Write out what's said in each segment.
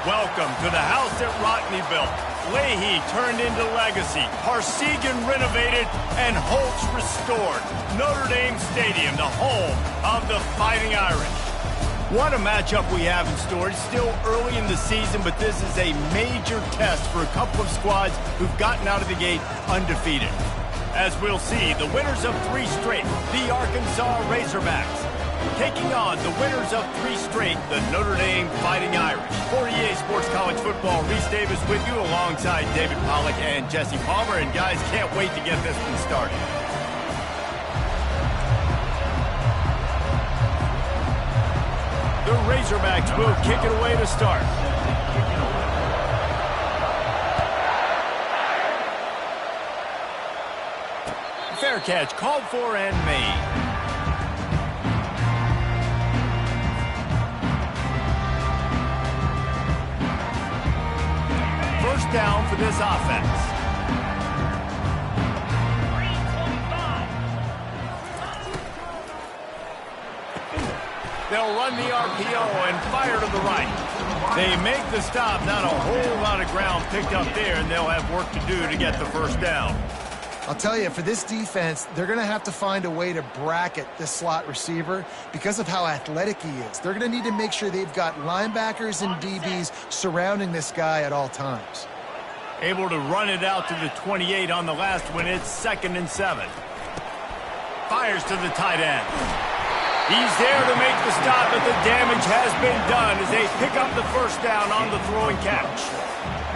Welcome to the house that Rodney built. Leahy turned into legacy. Parsegan renovated and Holtz restored. Notre Dame Stadium, the home of the Fighting Irish. What a matchup we have in store. It's still early in the season, but this is a major test for a couple of squads who've gotten out of the gate undefeated. As we'll see, the winners of 3 straight, the Arkansas Razorbacks, taking on the winners of 3 straight, the Notre Dame Fighting Irish. For EA Sports College Football, Reese Davis with you alongside David Pollack and Jesse Palmer. And guys, can't wait to get this one started. The Razorbacks will kick it away to start. Fair catch called for and made. First down for this offense. They'll run the RPO and fire to the right. They make the stop. Not a whole lot of ground picked up there, and they'll have work to do to get the first down. I'll tell you, for this defense, they're going to have to find a way to bracket this slot receiver because of how athletic he is. They're going to need to make sure they've got linebackers and DBs surrounding this guy at all times. Able to run it out to the 28 on the last one. It's 2nd and 7. Fires to the tight end. He's there to make the stop, but the damage has been done as they pick up the first down on the throwing catch.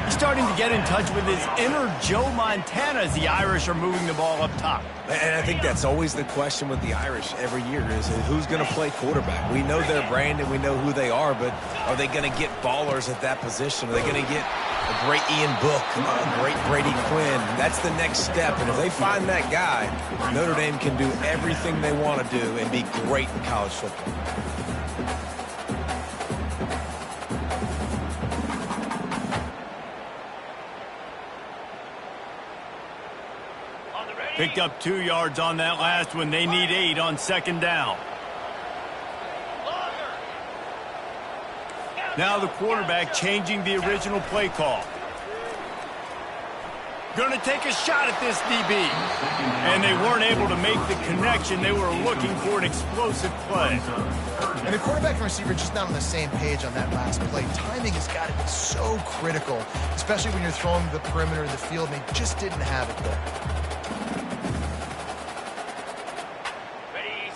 He's starting to get in touch with his inner Joe Montana as the Irish are moving the ball up top. And I think that's always the question with the Irish every year is who's going to play quarterback. We know their brand and we know who they are, but are they going to get ballers at that position? Are they going to get a great Ian Book, a great Brady Quinn? That's the next step. And if they find that guy, Notre Dame can do everything they want to do and be great in college football. Picked up 2 yards on that last one. They need 8 on 2nd down. Now the quarterback changing the original play call. Going to take a shot at this DB. And they weren't able to make the connection. They were looking for an explosive play. And the quarterback and receiver just not on the same page on that last play. Timing has got to be so critical, especially when you're throwing the perimeter of the field, and they just didn't have it there.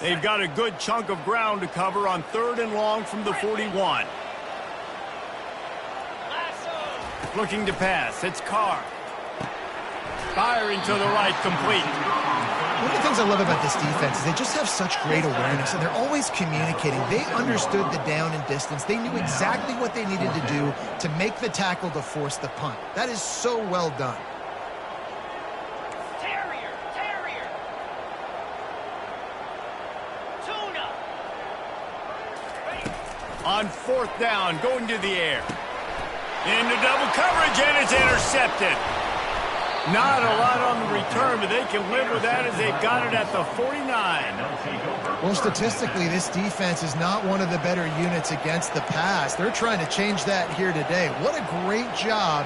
They've got a good chunk of ground to cover on 3rd and long from the 41. Looking to pass. It's Carr. Firing to the right, complete. One of the things I love about this defense is they just have such great awareness, and they're always communicating. They understood the down and distance. They knew exactly what they needed to do to make the tackle to force the punt. That is so well done. On 4th down, going to the air. Into double coverage, and it's intercepted. Not a lot on the return, but they can live with that as they've got it at the 49. Well, statistically, this defense is not one of the better units against the pass. They're trying to change that here today. What a great job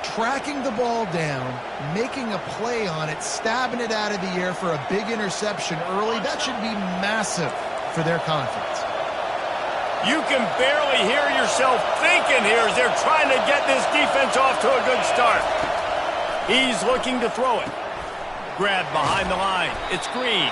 tracking the ball down, making a play on it, stabbing it out of the air for a big interception early. That should be massive for their confidence. You can barely hear yourself thinking here as they're trying to get this defense off to a good start. He's looking to throw it. Grab behind the line. It's Green.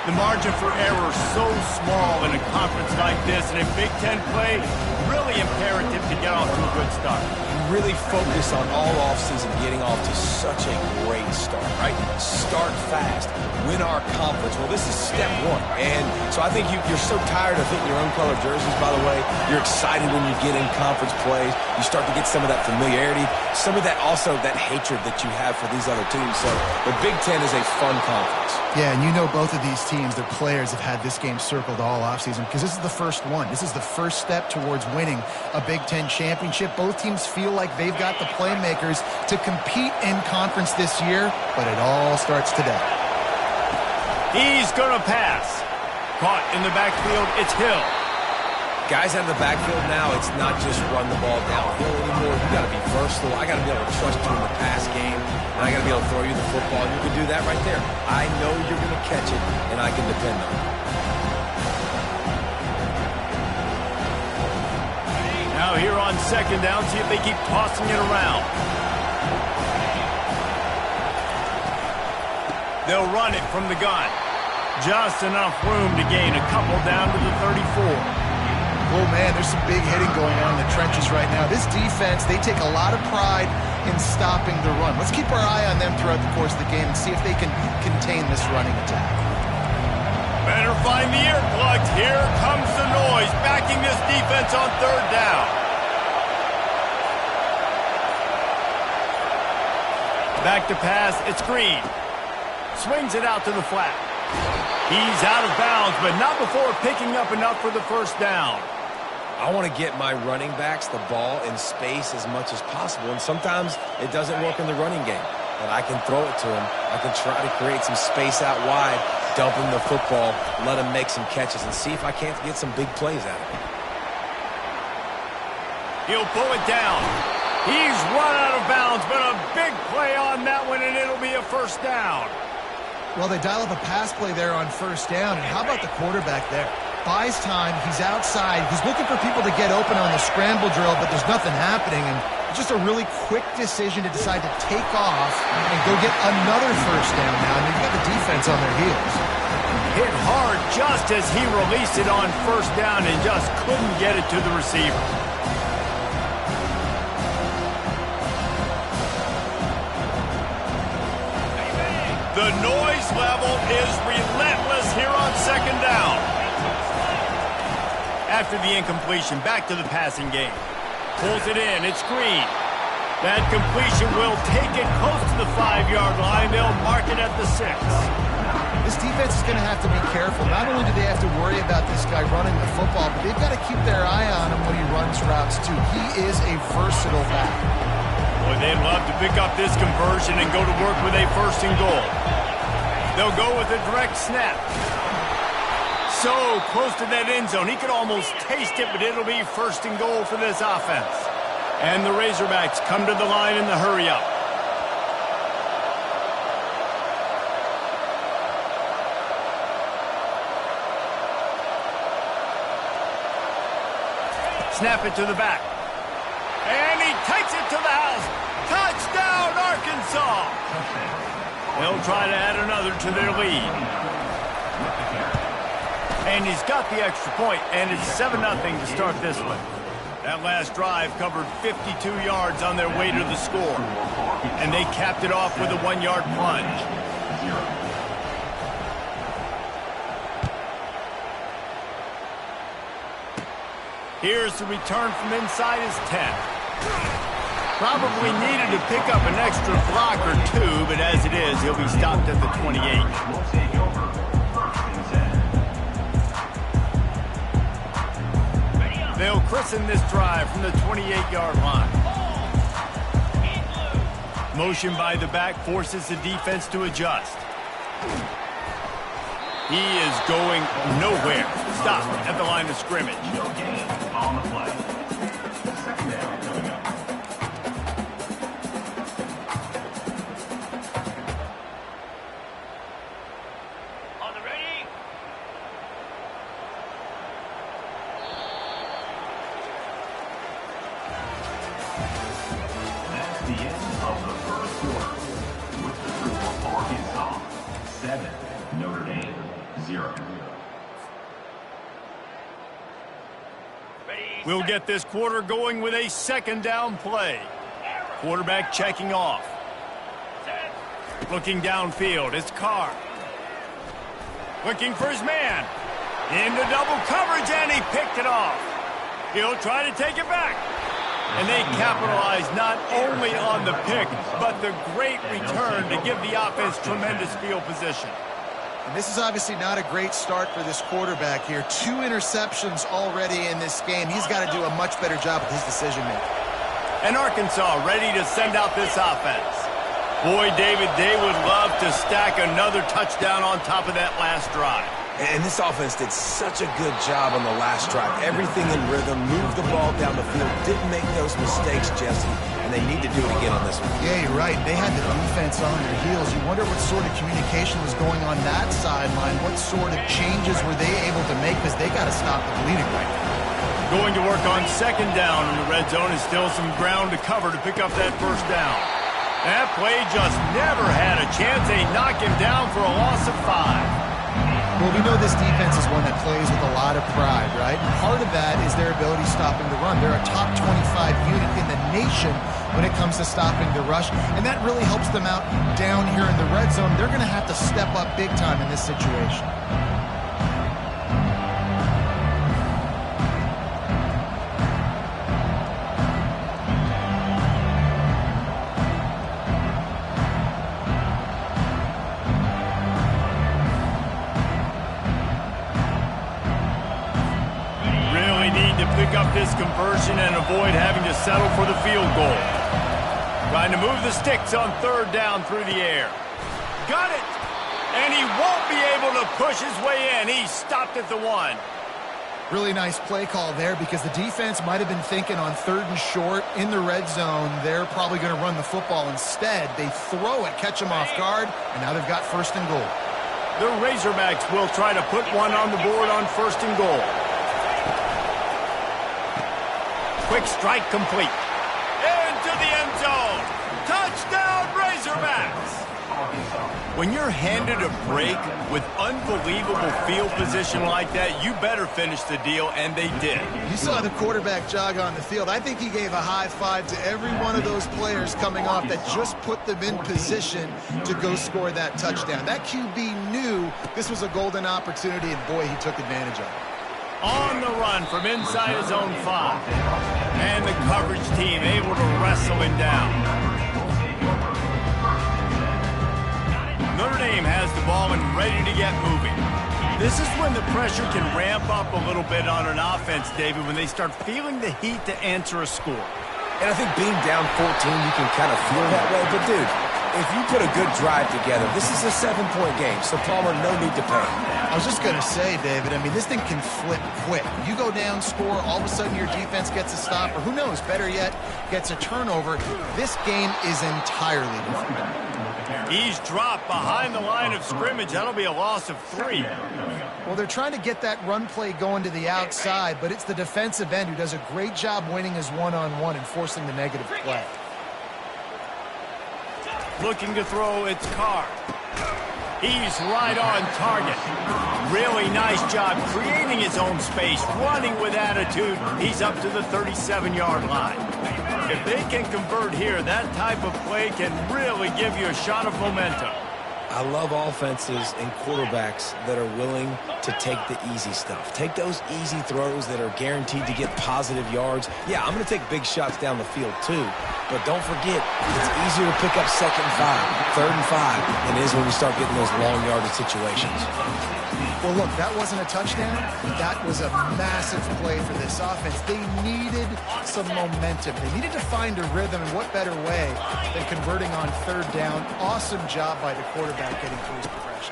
The margin for error so small in a conference like this, and in Big Ten play, really imperative to get off to a good start. Really focus on all offseason getting off to such a great start, right? Start fast, win our conference. Well, this is step 1. And so I think you're so tired of hitting your own color jerseys, by the way. You're excited when you get in conference plays. You start to get some of that familiarity, some of that also that hatred that you have for these other teams. So the Big Ten is a fun conference. Yeah, and you know both of these teams, their players have had this game circled all offseason because this is the first one. This is the first step towards winning a Big Ten championship. Both teams feel like they've got the playmakers to compete in conference this year, but it all starts today. He's going to pass. Caught in the backfield, it's Hill. Guys out of the backfield now, it's not just run the ball downhill anymore. You got to be versatile. I got to be able to trust you in the pass game, and I got to be able to throw you the football. You can do that right there. I know you're going to catch it, and I can depend on it. Now here on second down, see if they keep tossing it around. They'll run it from the gun. Just enough room to gain a couple down to the 34. Oh, man, there's some big hitting going on in the trenches right now. This defense, they take a lot of pride in stopping the run. Let's keep our eye on them throughout the course of the game and see if they can contain this running attack. Better find the earplugs. Here comes the noise, backing this defense on third down. Back to pass, it's Green. Swings it out to the flat. He's out of bounds, but not before picking up enough for the first down. I want to get my running backs the ball in space as much as possible, and sometimes it doesn't work in the running game. But I can throw it to him. I can try to create some space out wide, dump him the football, let him make some catches, and see if I can't get some big plays out of him. He'll pull it down. He's run out of bounds, but a big play on that one, and it'll be a first down. Well, they dial up a pass play there on first down, and how about the quarterback there? Buys time, he's outside, he's looking for people to get open on the scramble drill, but there's nothing happening, and it's just a really quick decision to decide to take off and go get another first down now. I mean, you've got the defense on their heels. Hit hard just as he released it on first down and just couldn't get it to the receiver. The noise level is relentless here on second down. After the incompletion, back to the passing game. Pulls it in, it's Green. That completion will take it close to the 5-yard line. They'll mark it at the 6. This defense is going to have to be careful. Not only do they have to worry about this guy running the football, but they've got to keep their eye on him when he runs routes too. He is a versatile back. Boy, they'd love to pick up this conversion and go to work with a first and goal. They'll go with a direct snap. So close to that end zone. He could almost taste it, but it'll be first and goal for this offense. And the Razorbacks come to the line in the hurry-up. Snap it to the back. And he takes it to the house. Touchdown, Arkansas! They'll try to add another to their lead. And he's got the extra point, and it's 7-0 to start this one. That last drive covered 52 yards on their way to the score. And they capped it off with a 1-yard plunge. Here's the return from inside his 10. Probably needed to pick up an extra block or two, but as it is, he'll be stopped at the 28. They'll christen this drive from the 28-yard line. Motion by the back forces the defense to adjust. He is going nowhere. Stopped at the line of scrimmage. No gain on the play. Second down coming up. On the ready. That's the end of the first quarter. With the score, Arkansas 7, Notre Dame 0. We'll get this quarter going with a second down play. Quarterback checking off. Looking downfield, it's Carr. Looking for his man. Into double coverage, and he picked it off. He'll try to take it back. And they capitalize not only on the pick, but the great return to give the offense tremendous field position. And this is obviously not a great start for this quarterback here. 2 interceptions already in this game. He's got to do a much better job with his decision-making. And Arkansas ready to send out this offense. Boy, David, they would love to stack another touchdown on top of that last drive. And this offense did such a good job on the last drive. Everything in rhythm, moved the ball down the field, didn't make those mistakes, Jesse, and they need to do it again on this one. Yeah, you're right. They had the defense on their heels. You wonder what sort of communication was going on that sideline. What sort of changes were they able to make, because they got to stop the bleeding right now. Going to work on second down in the red zone, is still some ground to cover to pick up that first down. That play just never had a chance. They knock him down for a loss of 5. Well, we know this defense is one that plays with a lot of pride, right? And part of that is their ability stopping the run. They're a top 25 unit in the nation when it comes to stopping the rush, and that really helps them out down here in the red zone. They're going to have to step up big time in this situation. Pick up this conversion and avoid having to settle for the field goal. Trying to move the sticks on third down through the air. Got it! And he won't be able to push his way in. He stopped at the 1. Really nice play call there, because the defense might have been thinking on third and short in the red zone, they're probably going to run the football. Instead, they throw it, catch them off guard, and now they've got first and goal. The Razorbacks will try to put one on the board on first and goal. Quick strike complete. Into the end zone. Touchdown, Razorbacks. When you're handed a break with unbelievable field position like that, you better finish the deal, and they did. You saw the quarterback jog on the field. I think he gave a high five to every one of those players coming off that just put them in position to go score that touchdown. That QB knew this was a golden opportunity, and boy, he took advantage of it. On the run from inside his own 5. And the coverage team able to wrestle him down. Notre Dame has the ball and ready to get moving. This is when the pressure can ramp up a little bit on an offense, David, when they start feeling the heat to answer a score. And I think being down 14, you can kind of feel that way. But, dude, if you put a good drive together, this is a 7-point game, so Palmer, no need to panic. I was just going to say, David, I mean, this thing can flip quick. You go down, score, all of a sudden your defense gets a stop, or who knows, better yet, gets a turnover. This game is entirely different. He's dropped behind the line of scrimmage. That'll be a loss of 3. Well, they're trying to get that run play going to the outside, but it's the defensive end who does a great job winning his one-on-one and forcing the negative play. Looking to throw, it's Carr. He's right on target. Really nice job creating his own space, running with attitude. He's up to the 37-yard line. If they can convert here, that type of play can really give you a shot of momentum. I love offenses and quarterbacks that are willing to take the easy stuff. Take those easy throws that are guaranteed to get positive yards. Yeah, I'm going to take big shots down the field too, but don't forget, it's easier to pick up 2nd and 5, 3rd and 5 than it is when you start getting those long yardage situations. Well, look, that wasn't a touchdown. That was a massive play for this offense. They needed some momentum. They needed to find a rhythm, and what better way than converting on third down. Awesome job by the quarterback getting through his progression.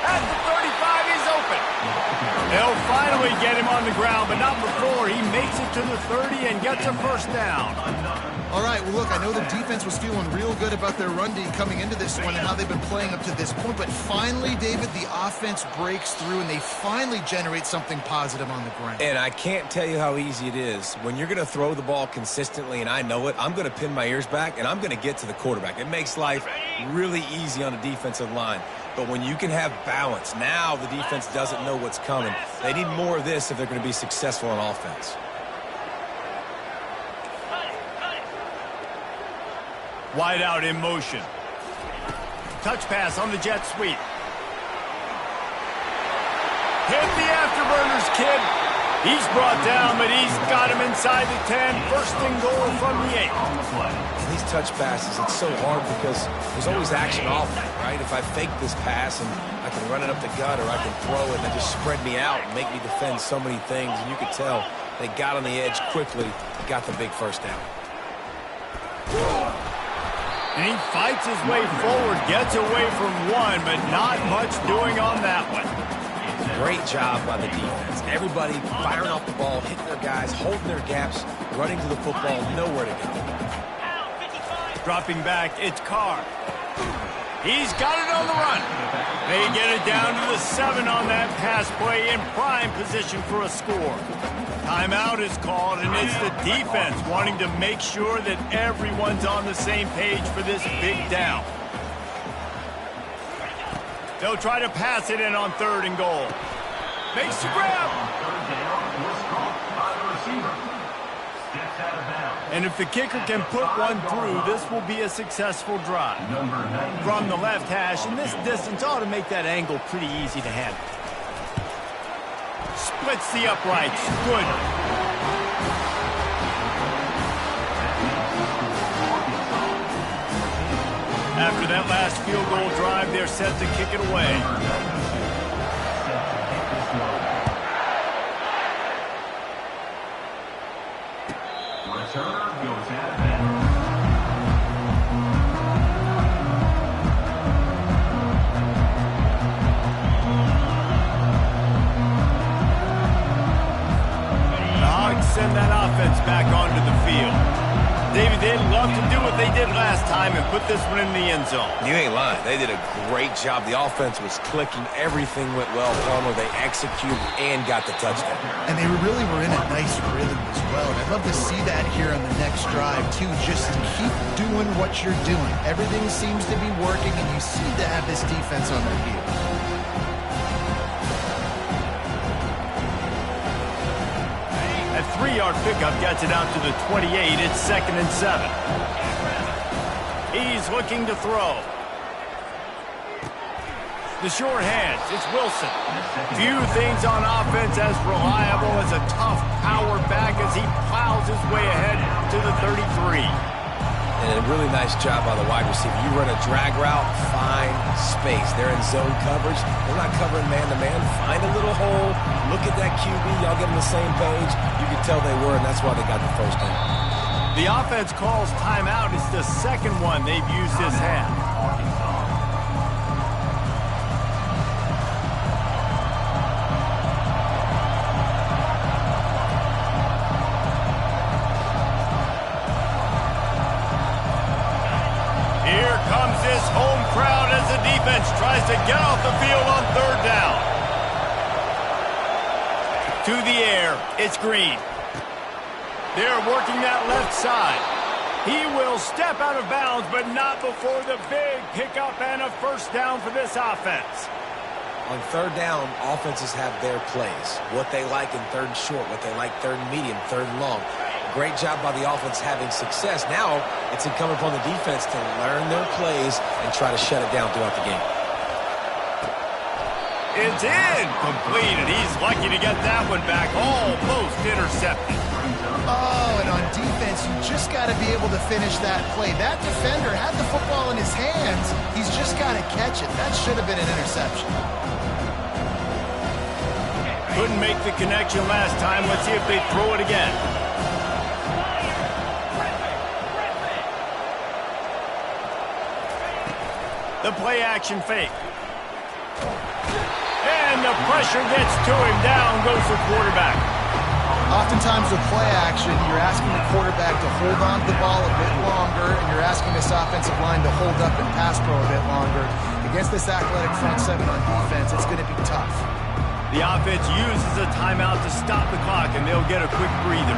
At the 35, he's open. They'll finally get him on the ground, but not before he makes it to the 30 and gets a first down. All right, well, look, I know the defense was feeling real good about their run D coming into this one and how they've been playing up to this point, but finally, David, the offense breaks through and they finally generate something positive on the ground. And I can't tell you how easy it is. When you're going to throw the ball consistently, and I know it, I'm going to pin my ears back, and I'm going to get to the quarterback. It makes life really easy on a defensive line. But when you can have balance, now the defense doesn't know what's coming. They need more of this if they're going to be successful on offense. Wide out in motion. Touch pass on the jet sweep. Hit the afterburners, kid. He's brought down, but he's got him inside the 10. First and goal from the 8. These touch passes, it's so hard because there's always action off it, right? If I fake this pass and I can run it up the gut or I can throw it and they just spread me out and make me defend so many things. And you could tell they got on the edge quickly, got the big first down. And he fights his way forward, gets away from one, but not much doing on that one. Great job by the defense. Everybody firing off the ball, hitting their guys, holding their gaps, running to the football, nowhere to go. Dropping back, it's Carr. He's got it on the run. They get it down to the 7 on that pass play in prime position for a score. Timeout is called, and it's the defense wanting to make sure that everyone's on the same page for this big down. They'll try to pass it in on 3rd and goal. Makes the grab. And if the kicker can put one through, this will be a successful drive. From the left hash, and this distance ought to make that angle pretty easy to handle. Splits the uprights. Good. After that last field goal drive, they're set to kick it away. Returner goes out of bounds. The Hogs send that offense back onto the field. David, they'd love to do what they did last time and put this one in the end zone. You ain't lying. They did a great job. The offense was clicking. Everything went well. Palmer, they executed and got the touchdown. And they really were in a nice rhythm as well. And I'd love to see that here on the next drive, too. Just keep doing what you're doing. Everything seems to be working, and you seem to have this defense on their heels. A 3-yard pickup gets it out to the 28. It's 2nd and 7. He's looking to throw. The short hands. It's Wilson. Few things on offense as reliable as a tough power back as he plows his way ahead to the 33. And a really nice job by the wide receiver. You run a drag route, find space. They're in zone coverage. They're not covering man-to-man. Find a little hole. Look at that QB. Y'all get on the same page. You can tell they were, and that's why they got the first down. The offense calls timeout. It's the second one they've used this half. Here comes this home crowd as the defense tries to get off the field on 3rd down. To the air, it's Green. They're working that left side. He will step out of bounds, but not before the big pickup and a first down for this offense. On 3rd down, offenses have their plays. What they like in 3rd and short, what they like 3rd and medium, 3rd and long. Great job by the offense having success. Now it's incumbent upon the defense to learn their plays and try to shut it down throughout the game. It's incomplete, and he's lucky to get that one back. Almost intercepted. Oh, and on defense, you just got to be able to finish that play. That defender had the football in his hands. He's just got to catch it. That should have been an interception. Couldn't make the connection last time. Let's see if they throw it again. The play-action fake. And the pressure gets to him. Down goes the quarterback. Oftentimes with play action, you're asking the quarterback to hold on to the ball a bit longer, and you're asking this offensive line to hold up and pass pro a bit longer. Against this athletic front seven on defense, it's going to be tough. The offense uses a timeout to stop the clock, and they'll get a quick breather.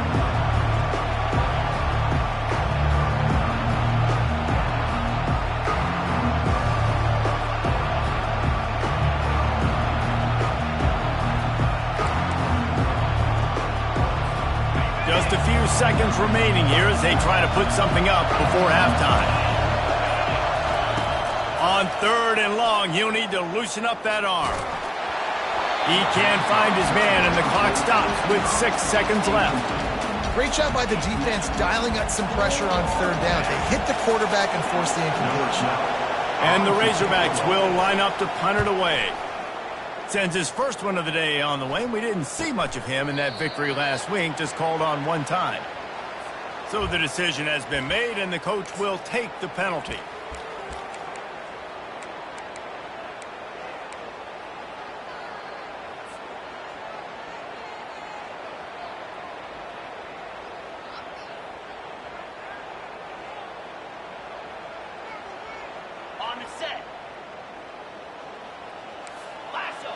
Just a few seconds remaining here as they try to put something up before halftime. On 3rd and long, he'll need to loosen up that arm. He can't find his man, and the clock stops with 6 seconds left. Great job by the defense dialing up some pressure on 3rd down. They hit the quarterback and force the incompletion. And the Razorbacks will line up to punt it away. Sends his first one of the day on the way. We didn't see much of him in that victory last week, just called on one time. So So the decision has been made, and the coach will take the penalty. On the set. Lasso.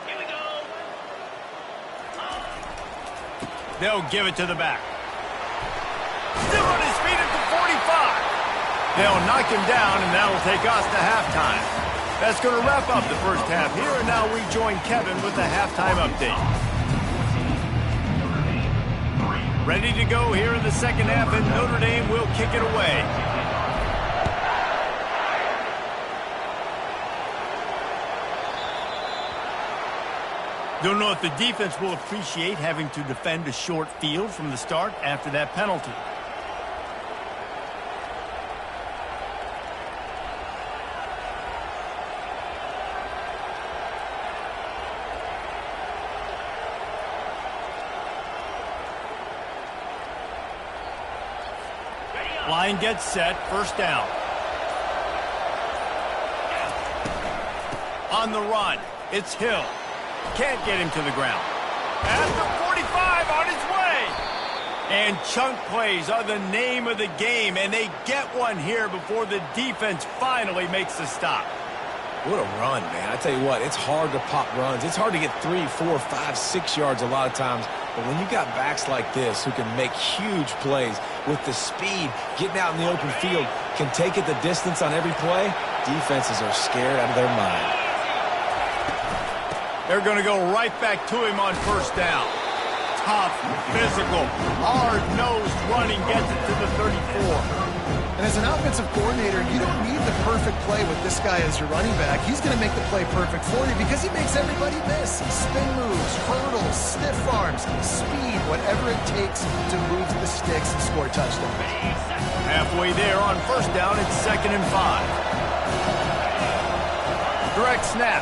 Here we go. They'll give it to the back. Still on his feet at the 45. They'll knock him down, and that'll take us to halftime. That's going to wrap up the first half here, and now we join Kevin with the halftime update. Ready to go here in the second half, and Notre Dame will kick it away. Don't know if the defense will appreciate having to defend a short field from the start after that penalty. Line gets set, first down. On the run, it's Hill. Can't get him to the ground. At the 45, on his way. And chunk plays are the name of the game, and they get one here before the defense finally makes the stop. What a run, man. I tell you what, it's hard to pop runs. It's hard to get 3, 4, 5, 6 yards a lot of times. But when you got backs like this who can make huge plays with the speed, getting out in the open field, can take it the distance on every play, defenses are scared out of their mind. They're going to go right back to him on first down. Tough, physical, hard-nosed running gets it to the 34. And as an offensive coordinator, you don't need the perfect play with this guy as your running back. He's going to make the play perfect for you because he makes everybody miss. Spin moves, hurdles, stiff arms, speed, whatever it takes to move the sticks and score touchdowns. Halfway there on first down, it's 2nd and 5. Direct snap.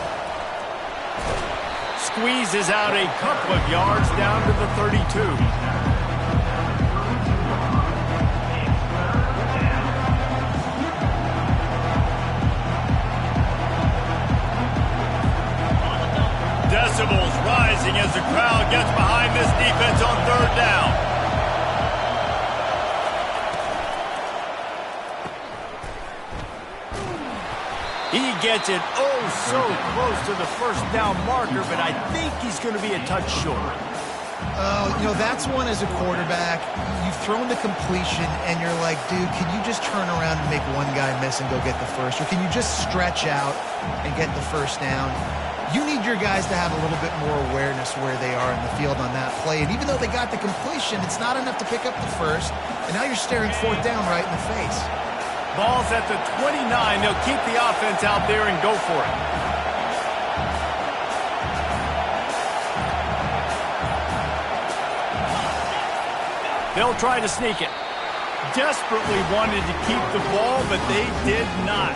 Squeezes out a couple of yards down to the 32. Decibels rising as the crowd gets behind this defense on third down. He gets it so close to the first down marker, but I think he's going to be a touch short. That's one as a quarterback. You've thrown the completion, and you're like, dude, can you just turn around and make one guy miss and go get the first? Or can you just stretch out and get the first down? You need your guys to have a little bit more awareness where they are in the field on that play. And even though they got the completion, it's not enough to pick up the first. And now you're staring fourth down right in the face. Ball's at the 29. They'll keep the offense out there and go for it. They'll try to sneak it. Desperately wanted to keep the ball, but they did not.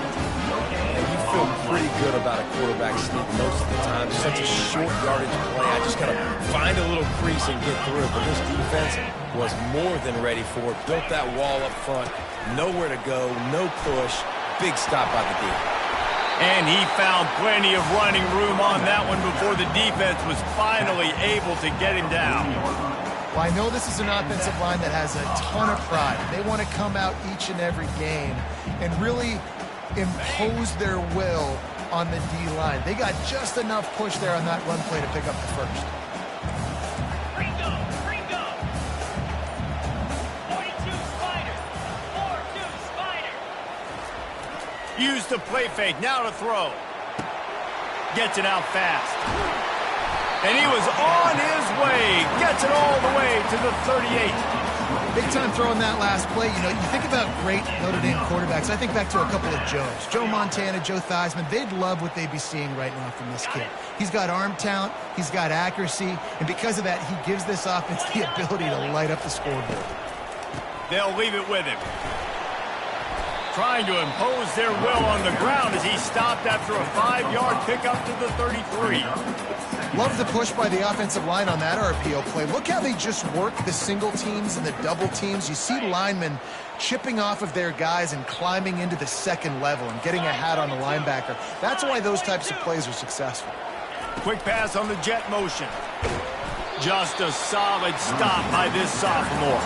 You feel pretty good about a quarterback sneak most of the time. Such a short yardage play. I just got to find a little crease and get through it. But this defense was more than ready for it. Built that wall up front. Nowhere to go. No push. Big stop by the D. And he found plenty of running room on that one before the defense was finally able to get him down. Well, I know this is an offensive line that has a ton of pride. They want to come out each and every game and really impose their will on the D-line. They got just enough push there on that run play to pick up the first. Ringo. 42 Spider. 4-2 Spider. Use the play fake. Now to throw. Gets it out fast. And he was on his way. Gets it all the way to the 38. Big time throwing that last play. You think about great Notre Dame quarterbacks. I think back to a couple of Joes. Joe Montana, Joe Theismann. They'd love what they'd be seeing right now from this kid. He's got arm talent. He's got accuracy. And because of that, he gives this offense the ability to light up the scoreboard. They'll leave it with him. Trying to impose their will on the ground as he stopped after a 5-yard pickup to the 33. Love the push by the offensive line on that RPO play. Look how they just work the single teams and the double teams. You see linemen chipping off of their guys and climbing into the second level and getting a hat on the linebacker. That's why those types of plays are successful. Quick pass on the jet motion. Just a solid stop by this sophomore.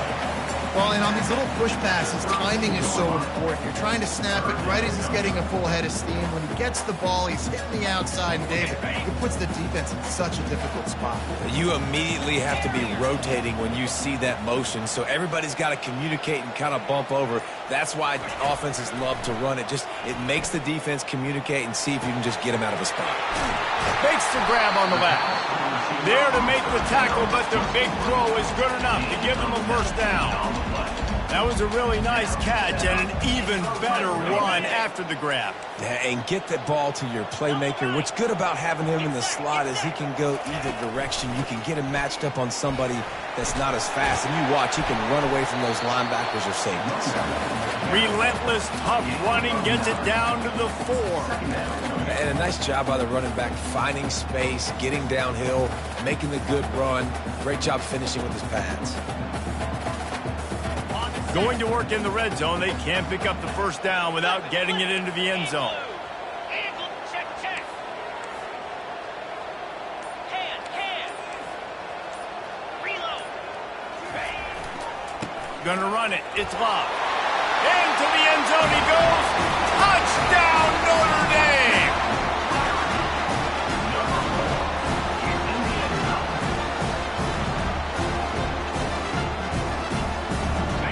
Well, and on these little push passes, timing is so important. You're trying to snap it right as he's getting a full head of steam. When he gets the ball, he's hitting the outside, and David, it puts the defense in such a difficult spot. You immediately have to be rotating when you see that motion, so everybody's got to communicate and kind of bump over. That's why offenses love to run it. It makes the defense communicate and see if you can just get him out of a spot. Makes the grab on the left. There to make the tackle, but the big throw is good enough to give them a first down. That was a really nice catch and an even better run after the grab. Yeah, and get the ball to your playmaker. What's good about having him in the slot is he can go either direction. You can get him matched up on somebody that's not as fast, and you watch, he can run away from those linebackers or safeties. Relentless, tough running gets it down to the 4. And a nice job by the running back, finding space, getting downhill, making the good run. Great job finishing with his pads. Going to work in the red zone. They can't pick up the first down without getting it into the end zone. Angle, check, check. Hand. Reload. Gonna run it. It's Love. Into the end zone he goes. Touchdown, Notre Dame!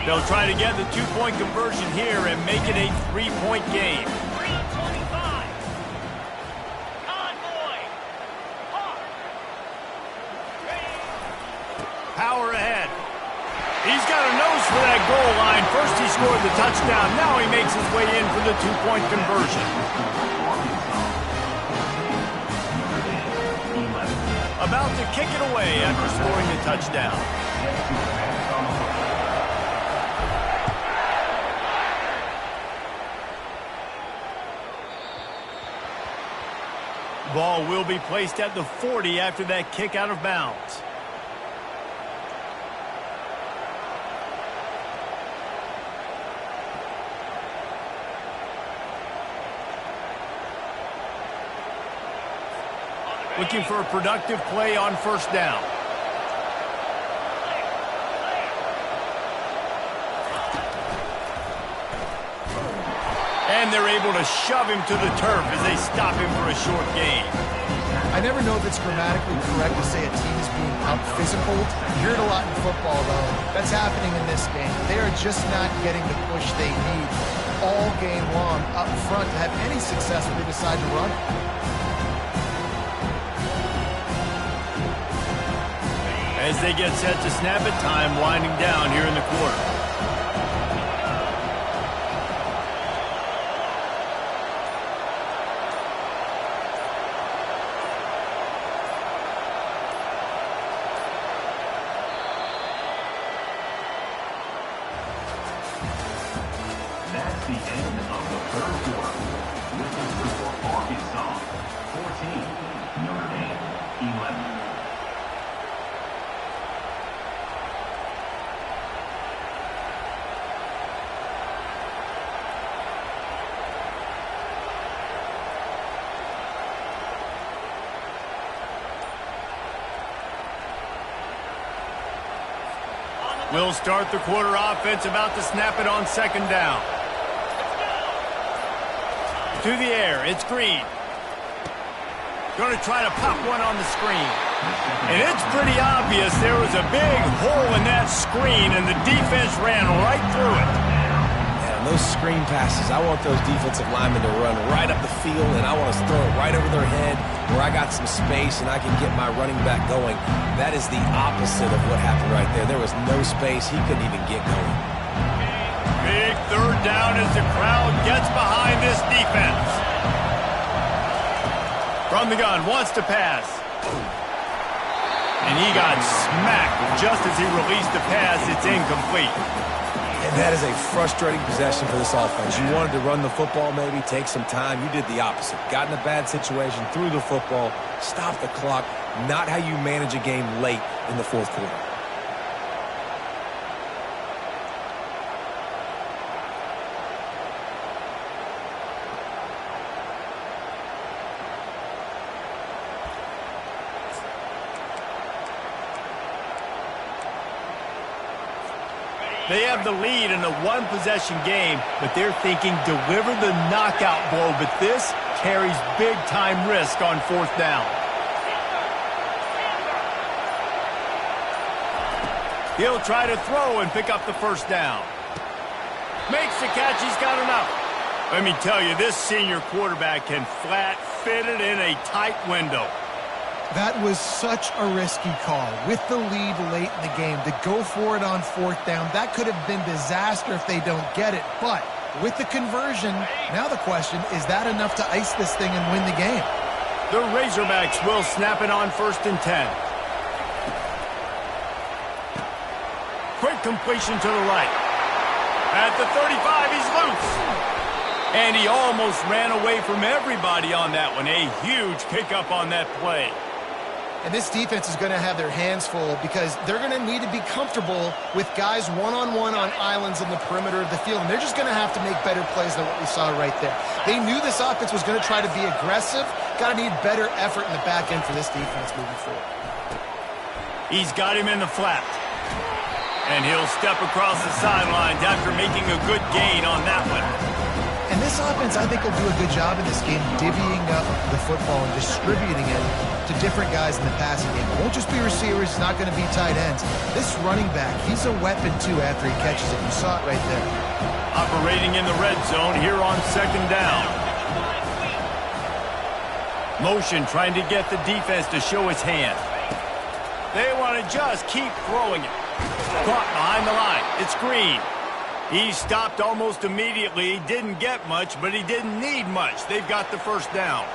They'll try to get the 2-point conversion here and make it a 3-point game. 3:25. Convoy. Hawk. Power ahead. He's got a nose for that goal line. First he scored the touchdown. Now he makes his way in for the 2-point conversion. About to kick it away after scoring the touchdown. Ball will be placed at the 40 after that kick out of bounds. Looking for a productive play on first down. And they're able to shove him to the turf as they stop him for a short gain. I never know if it's grammatically correct to say a team is being out-physical. You hear it a lot in football, though. That's happening in this game. They are just not getting the push they need all game long up front to have any success when they decide to run. As they get set to snap it, time winding down here in the quarter. That's the end of the third quarter. With the score, Arkansas 14, Notre Dame 11. We'll start the quarter offense, about to snap it on second down. To the air, it's Green. Going to try to pop one on the screen. And it's pretty obvious there was a big hole in that screen, and the defense ran right through it. Yeah, and those screen passes, I want those defensive linemen to run right up the field, and I want to throw it right over their head where I got some space and I can get my running back going. That is the opposite of what happened right there. There was no space. He couldn't even get going. Big third down as the crowd gets behind this defense. From the gun, wants to pass. And he got smacked just as he released the pass. It's incomplete. And that is a frustrating possession for this offense. You wanted to run the football, maybe take some time. You did the opposite. Got in a bad situation, threw the football, stopped the clock. Not how you manage a game late in the fourth quarter. They have the lead in a one-possession game, but they're thinking deliver the knockout blow. But this carries big-time risk on fourth down. He'll try to throw and pick up the first down. Makes the catch. He's got enough. Let me tell you, this senior quarterback can flat fit it in a tight window. That was such a risky call with the lead late in the game to go for it on fourth down. That could have been disaster if they don't get it. But with the conversion, now the question, is that enough to ice this thing and win the game? The Razorbacks will snap it on 1st and 10. Quick completion to the right. At the 35, he's loose. And he almost ran away from everybody on that one. A huge pickup on that play. And this defense is going to have their hands full because they're going to need to be comfortable with guys one-on-one on islands in the perimeter of the field. And they're just going to have to make better plays than what we saw right there. They knew this offense was going to try to be aggressive. Got to need better effort in the back end for this defense moving forward. He's got him in the flat. And he'll step across the sidelines after making a good gain on that one. And this offense, I think, will do a good job in this game divvying up the football and distributing it to different guys in the passing game. It won't just be receivers. It's not going to be tight ends. This running back, he's a weapon, too, after he catches it. You saw it right there. Operating in the red zone here on 2nd down. Motion trying to get the defense to show his hand. They want to just keep throwing it. Caught behind the line. It's Green. He stopped almost immediately. He didn't get much, but he didn't need much. They've got the first down.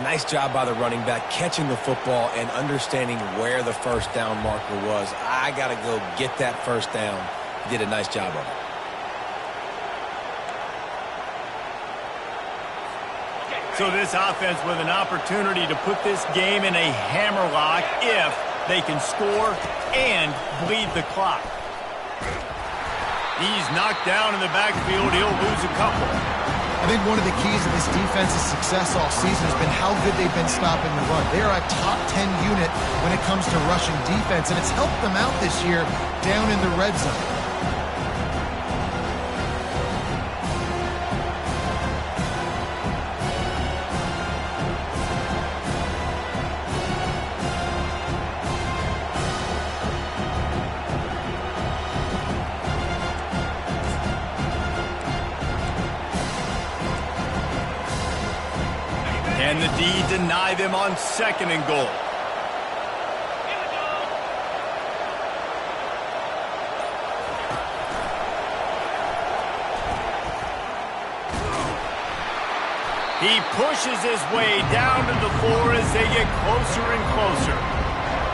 Nice job by the running back, catching the football and understanding where the first down marker was. I got to go get that first down. He did a nice job of it. So this offense with an opportunity to put this game in a hammerlock if they can score and bleed the clock. He's knocked down in the backfield. He'll lose a couple. I think one of the keys of this defense's success all season has been how good they've been stopping the run. They are a top 10 unit when it comes to rushing defense, and it's helped them out this year down in the red zone. And the D deny them on 2nd and goal. He pushes his way down to the floor as they get closer and closer.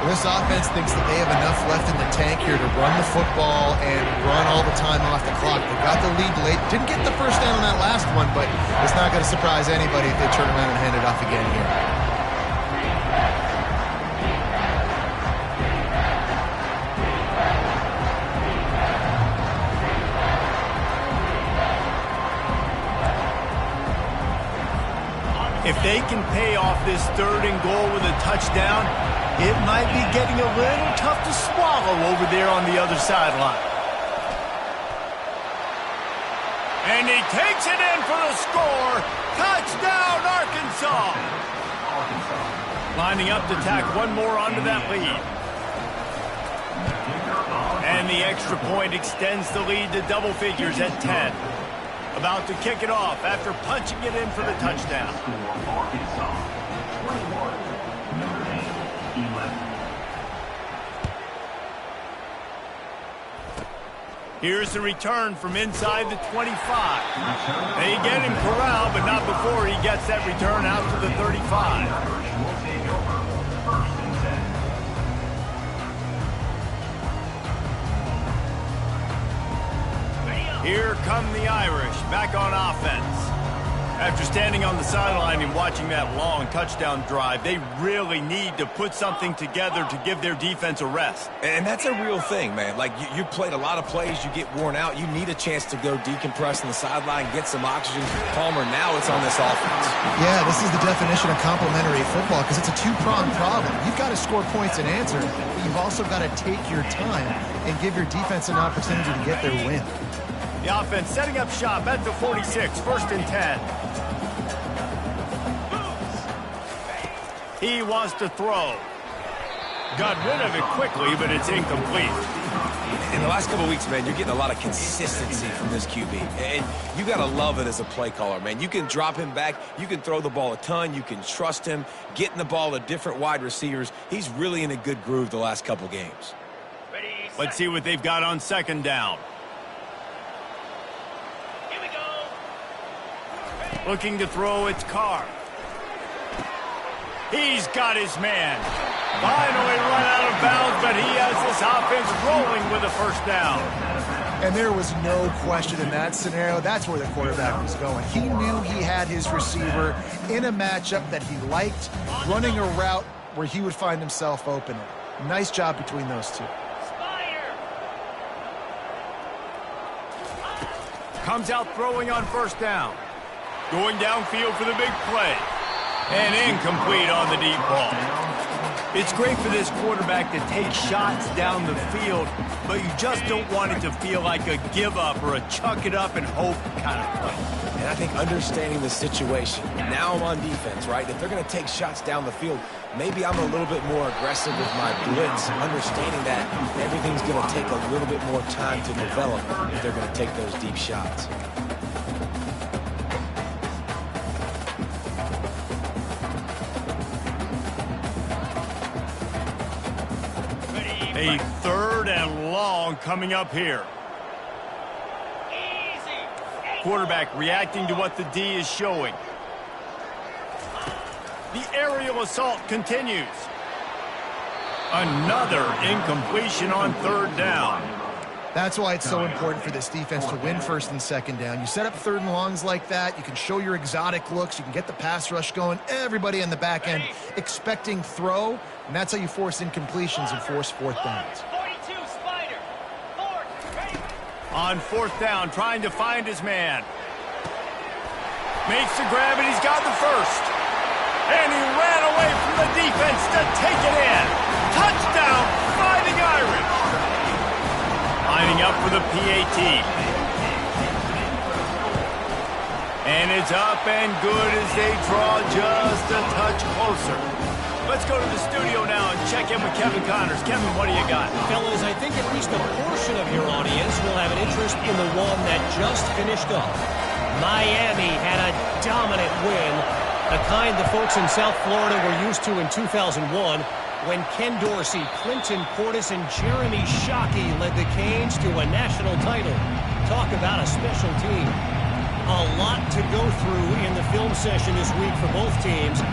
This offense thinks that they have enough left in the tank here to run the football and run all the time off the clock. They got the lead late. Didn't get the first down on that last one, but it's not going to surprise anybody if they turn around and hand it off again here. If they can pay off this 3rd and goal with a touchdown, it might be getting a little tough to swallow over there on the other sideline. And he takes it in for the score. Touchdown, Arkansas. Lining up to tack one more onto that lead. And the extra point extends the lead to double figures at 10. About to kick it off after punching it in for the touchdown. Arkansas 21, Notre Dame 11. Here's the return from inside the 25. They get him corralled, but not before he gets that return out to the 35. Will take over 1st and 10. Here come the Irish back on offense. After standing on the sideline and watching that long touchdown drive, they really need to put something together to give their defense a rest. And that's a real thing, man. Like, you played a lot of plays, you get worn out. You need a chance to go decompress on the sideline, get some oxygen. Palmer, now it's on this offense. Yeah, this is the definition of complementary football because it's a two-pronged problem. You've got to score points and answer, but you've also got to take your time and give your defense an opportunity to get their win. The offense setting up shop at the 46, 1st and 10. He wants to throw. Got rid of it quickly, but it's incomplete. In the last couple of weeks, man, you're getting a lot of consistency from this QB. And you got to love it as a play caller, man. You can drop him back. You can throw the ball a ton. You can trust him. Getting the ball to different wide receivers. He's really in a good groove the last couple games. Let's see what they've got on 2nd down. Here we go. Looking to throw, it's Carr. He's got his man. Finally run out of bounds, but he has this offense rolling with a 1st down. And there was no question in that scenario. That's where the quarterback was going. He knew he had his receiver in a matchup that he liked, running a route where he would find himself open. Nice job between those two. Comes out throwing on 1st down. Going downfield for the big play. And incomplete on the deep ball. It's great for this quarterback to take shots down the field, but you just don't want it to feel like a give-up or a chuck-it-up and hope kind of play. And I think understanding the situation, now I'm on defense, right? If they're going to take shots down the field, maybe I'm a little bit more aggressive with my blitz, understanding that everything's going to take a little bit more time to develop if they're going to take those deep shots. A 3rd and long coming up here. Quarterback reacting to what the D is showing. The aerial assault continues. Another incompletion on 3rd down. That's why it's so important for this defense to win 1st and 2nd down. You set up 3rd and longs like that. You can show your exotic looks. You can get the pass rush going. Everybody in the back end expecting throw. And that's how you force incompletions and force 4th downs. 42, Spider. 4th. On 4th down, trying to find his man. Makes the grab, and he's got the 1st. And he ran away from the defense to take it in. Touchdown, Fighting Irish. Lining up for the PAT. And it's up and good as they draw just a touch closer. Let's go to the studio now and check in with Kevin Connors. Kevin, what do you got? Fellas, I think at least a portion of your audience will have an interest in the one that just finished up. Miami had a dominant win, the kind the folks in South Florida were used to in 2001 when Ken Dorsey, Clinton Portis, and Jeremy Shockey led the Canes to a national title. Talk about a special team. A lot to go through in the film session this week for both teams.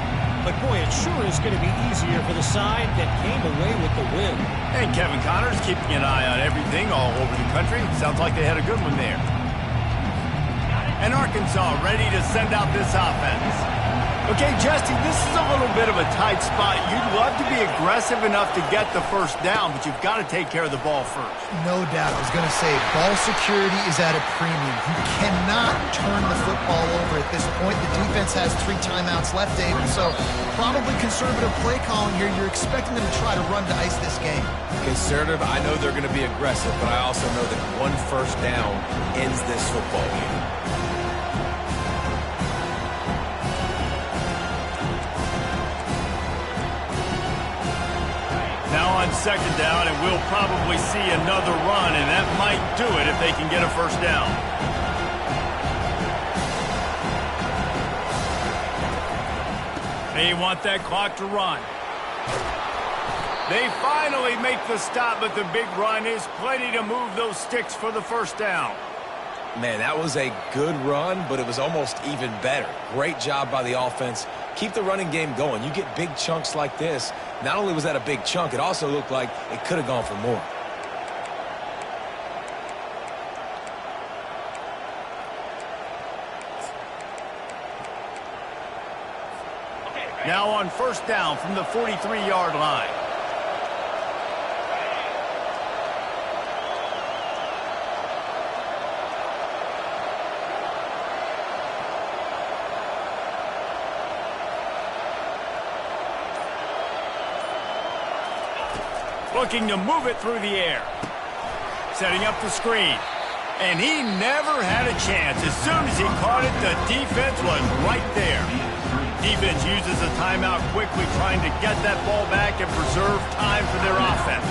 But, boy, it sure is going to be easier for the side that came away with the win. And Kevin Connors keeping an eye on everything all over the country. Sounds like they had a good one there. And Arkansas ready to send out this offense. Okay, Jesse, this is a little bit of a tight spot. You'd love to be aggressive enough to get the 1st down, but you've got to take care of the ball first. No doubt. I was going to say, ball security is at a premium. You cannot turn the football over at this point. The defense has 3 timeouts left, David, so probably conservative play calling here. You're expecting them to try to run to ice this game. Conservative, I know they're going to be aggressive, but I also know that 1 1st down ends this football game. Now on 2nd down, and we'll probably see another run, and that might do it if they can get a 1st down. They want that clock to run. They finally make the stop, but the big run is plenty to move those sticks for the 1st down. Man, that was a good run, but it was almost even better. Great job by the offense. Keep the running game going. You get big chunks like this. Not only was that a big chunk, it also looked like it could have gone for more. Now on first down from the 43-yard line. Looking to move it through the air. Setting up the screen. And he never had a chance. As soon as he caught it, the defense was right there. Defense uses a timeout quickly, trying to get that ball back and preserve time for their offense.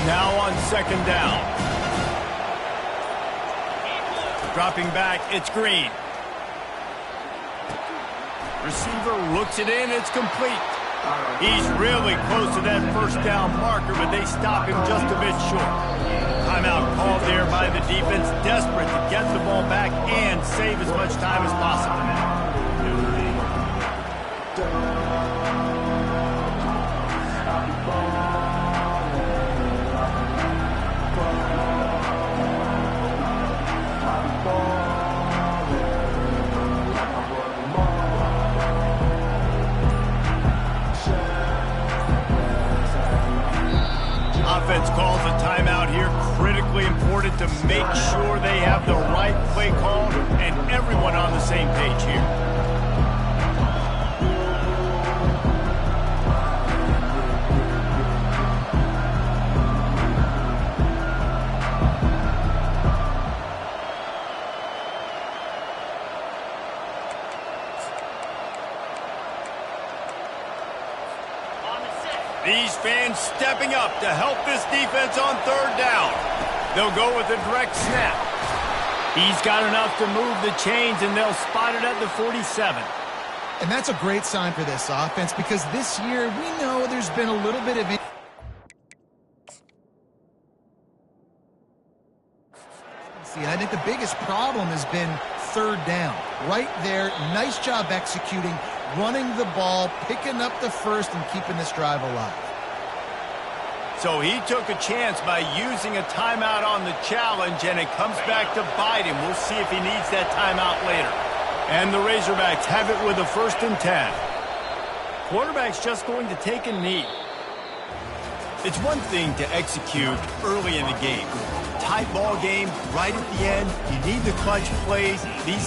Now on second down. Dropping back, it's Green. Receiver looks it in, it's complete. He's really close to that first down marker, but they stop him just a bit short. Timeout called there by the defense, desperate to get the ball back and save as much time as possible. Offense calls a timeout here, critically important to make sure they have the right play call and everyone on the same page here. These fans stepping up to help this defense on third down. They'll go with a direct snap. He's got enough to move the chains, and they'll spot it at the 47. And that's a great sign for this offense, because this year we know there's been a little bit of... See, I think the biggest problem has been third down. Right there, nice job executing, running the ball, picking up the first, and keeping this drive alive. So he took a chance by using a timeout on the challenge, and it comes back to bite him. We'll see if he needs that timeout later. And the Razorbacks have it with a 1st and 10. Quarterback's just going to take a knee. It's one thing to execute early in the game. Tight ball game, right at the end. You need the clutch plays. These guys